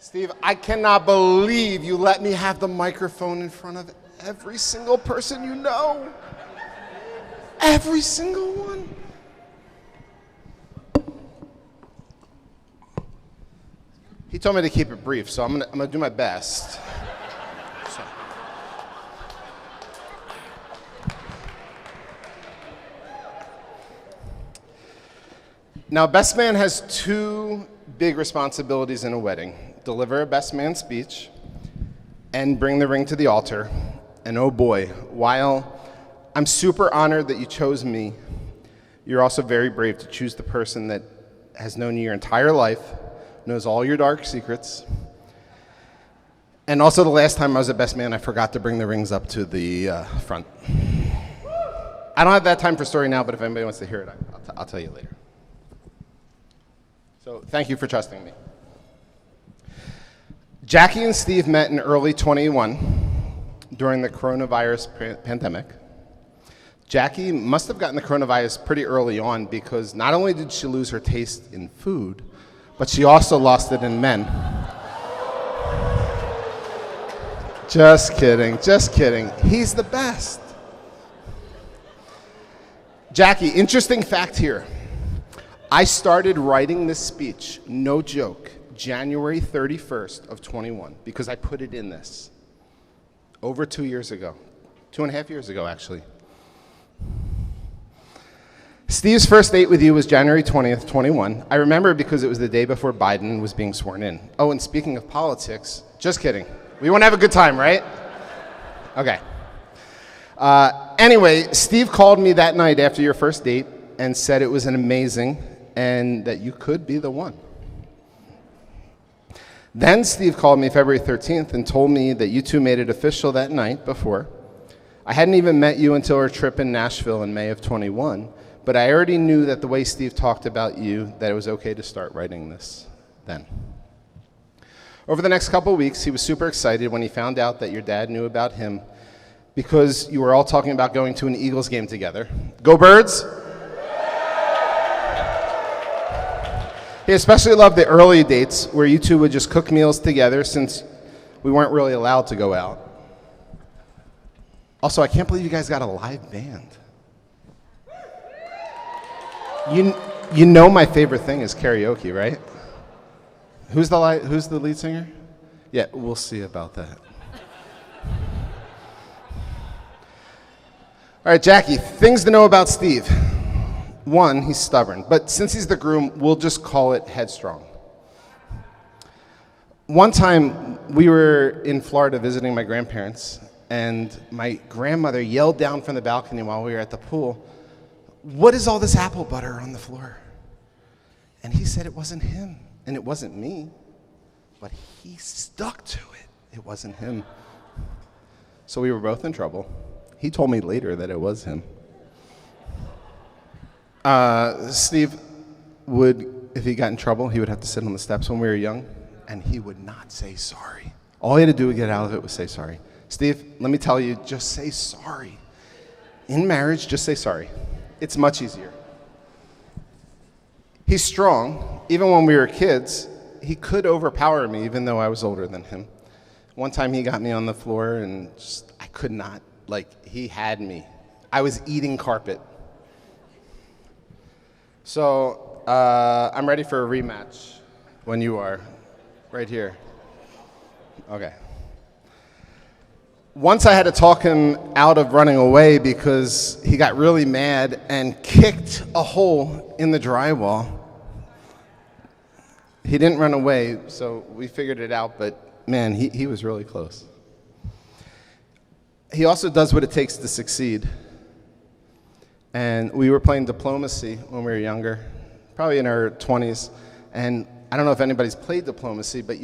Steve, I cannot believe you let me have the microphone in front of every single person you know. Every single one. He told me to keep it brief, so I'm gonna do my best. So. Now, best man has two big responsibilities in a wedding: deliver a best man speech and bring the ring to the altar. And oh boy, while I'm super honored that you chose me, you're also very brave to choose the person that has known you your entire life, knows all your dark secrets. And also, the last time I was a best man, I forgot to bring the rings up to the front. I don't have that time for story now, but if anybody wants to hear it, I'll tell you later. So thank you for trusting me. Jackie and Steve met in early 21 during the coronavirus pandemic. Jackie must have gotten the coronavirus pretty early on because not only did she lose her taste in food, but she also lost it in men. Just kidding, just kidding. He's the best. Jackie, interesting fact here. I started writing this speech, no joke, January 31st of 21, because I put it in this over 2 years ago, 2.5 years ago, actually. Steve's first date with you was January 20th, 21. I remember because it was the day before Biden was being sworn in. Oh, and speaking of politics, just kidding. We want to have a good time, right? Okay. Anyway, Steve called me that night after your first date and said it was an amazing and that you could be the one. Then Steve called me February 13th and told me that you two made it official that night before. I hadn't even met you until our trip in Nashville in May of 21, but I already knew that the way Steve talked about you, that it was okay to start writing this then. Over the next couple of weeks, he was super excited when he found out that your dad knew about him because you were all talking about going to an Eagles game together. Go Birds! He especially loved the early dates where you two would just cook meals together since we weren't really allowed to go out. Also, I can't believe you guys got a live band. You know my favorite thing is karaoke, right? Who's the lead singer? Yeah, we'll see about that. All right, Jackie, things to know about Steve. One, he's stubborn, but since he's the groom, we'll just call it headstrong. One time, we were in Florida visiting my grandparents, and my grandmother yelled down from the balcony while we were at the pool, "What is all this apple butter on the floor?" And he said it wasn't him, and it wasn't me, but he stuck to it. It wasn't him. So we were both in trouble. He told me later that it was him. Steve would, if he got in trouble, he would have to sit on the steps when we were young, and he would not say sorry. All he had to do to get out of it was say sorry. Steve, let me tell you, just say sorry. In marriage, just say sorry. It's much easier. He's strong. Even when we were kids, he could overpower me, even though I was older than him. One time he got me on the floor, and I could not, he had me. I was eating carpet. So I'm ready for a rematch when you are. Right here. Okay. Once I had to talk him out of running away because he got really mad and kicked a hole in the drywall. He didn't run away, so we figured it out, but man, he was really close. He also does what it takes to succeed. And we were playing diplomacy when we were younger, probably in our 20s. And I don't know if anybody's played diplomacy, but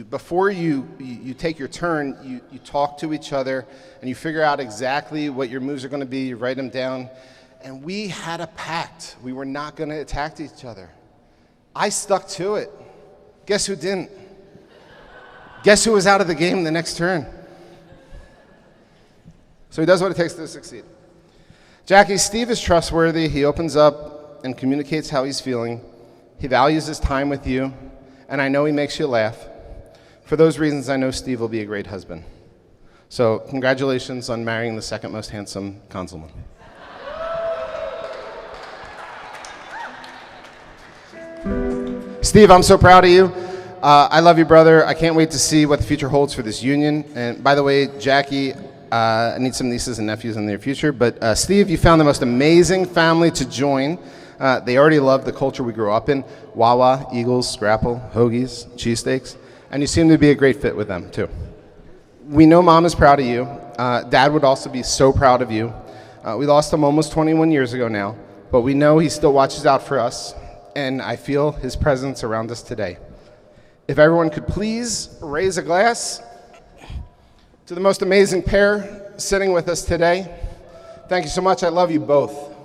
before you take your turn, you talk to each other, and you figure out exactly what your moves are going to be, you write them down. And we had a pact. We were not going to attack each other. I stuck to it. Guess who didn't? Guess who was out of the game the next turn? So he does what it takes to succeed. Jackie, Steve is trustworthy. He opens up and communicates how he's feeling. He values his time with you, and I know he makes you laugh. For those reasons, I know Steve will be a great husband. So congratulations on marrying the second most handsome consulman. Steve, I'm so proud of you. I love you, brother. I can't wait to see what the future holds for this union. And by the way, Jackie, I need some nieces and nephews in the near future. But Steve, you found the most amazing family to join. They already love the culture we grew up in. Wawa, Eagles, Scrapple, Hoagies, cheesesteaks. And you seem to be a great fit with them, too. We know Mom is proud of you. Dad would also be so proud of you. We lost him almost 21 years ago now, but we know he still watches out for us, and I feel his presence around us today. If everyone could please raise a glass to the most amazing pair sitting with us today. Thank you so much. I love you both.